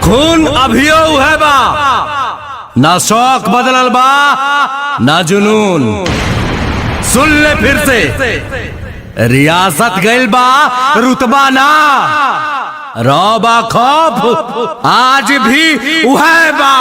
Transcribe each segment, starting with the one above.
खून अभियो है बा, ना शौक बदलल बा ना जुनून। सुन ले फिर से, रियासत गइल बा रुतबा ना, रौबा खौफ आज भी उहै बा।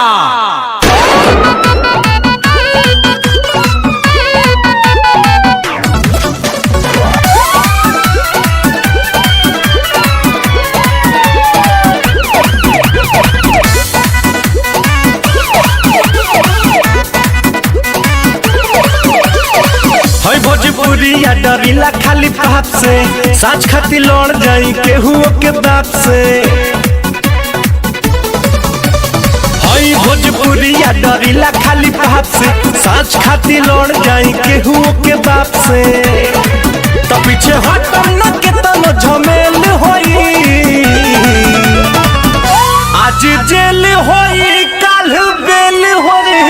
भोजपुरिया डरीला खाली बाप से, साच खाती लड़ जाई केहू के बाप से। हई भोजपुरिया डरीला खाली बाप से, साच खाती लड़ जाई केहू के बाप से। तो पीछे हटम न के तनो झमेल होई, आज जेल होई काल बेल होई,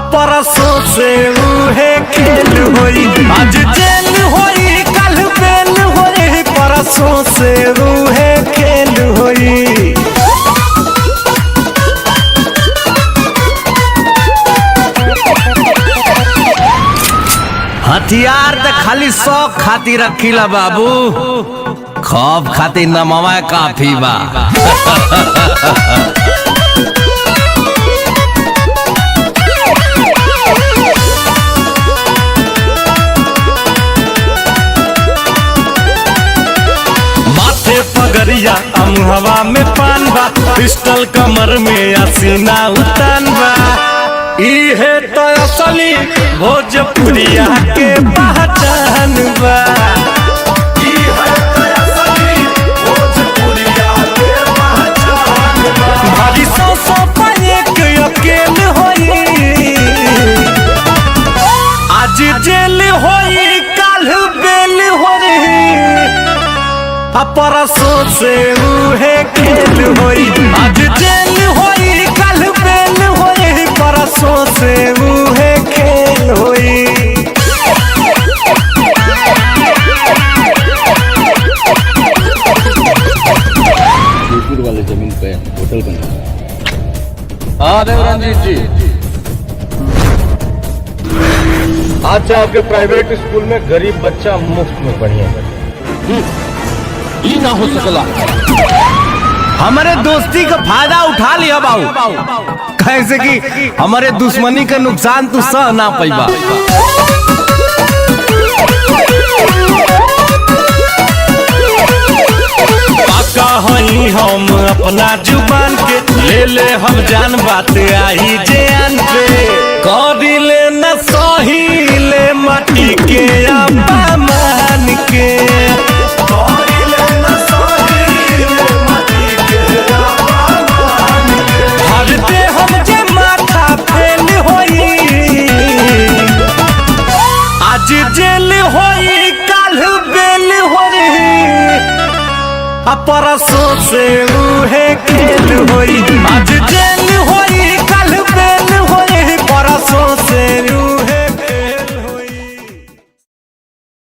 परसों से उहे खेल होई। आज जेल होई कल बेल होई, परसों से उहे खेल होई। हथियार तो खाली शौक खातिर रखीला बाबू, खौफ खातिर नमवा काफी बा। पगरिया हवा में पान बा, पिस्टल कमर में असीना उतान बा। इहे तो असली भोजपुरिया के पहचान बा। भारी सौ पाए के अकेल होई, आज जेल होई काल बेल होई, परसों से उहे खेल होई। आज जेल होई कल बेल होई, परसों से उहे खेल होई। जयपुर वाले जमीन पे होटल बना। हाँ देवरंजीत जी, अच्छा आपके प्राइवेट स्कूल में गरीब बच्चा मुफ्त में पढ़िए ना हो सकला। हमारे दोस्ती का फायदा उठा लिया बाबू, कैसे कि हमारे दुश्मनी का नुकसान तू सह ना पैबा। पाका हई हम अपना जुबान के, ले ले हम जान बात आई जान पे। करी ले न सही ले माटी के अपमान के, जेल होई काल बेल होई, परसों से उहे खेल होई। आज जेल होई काल बेल होई, परसों से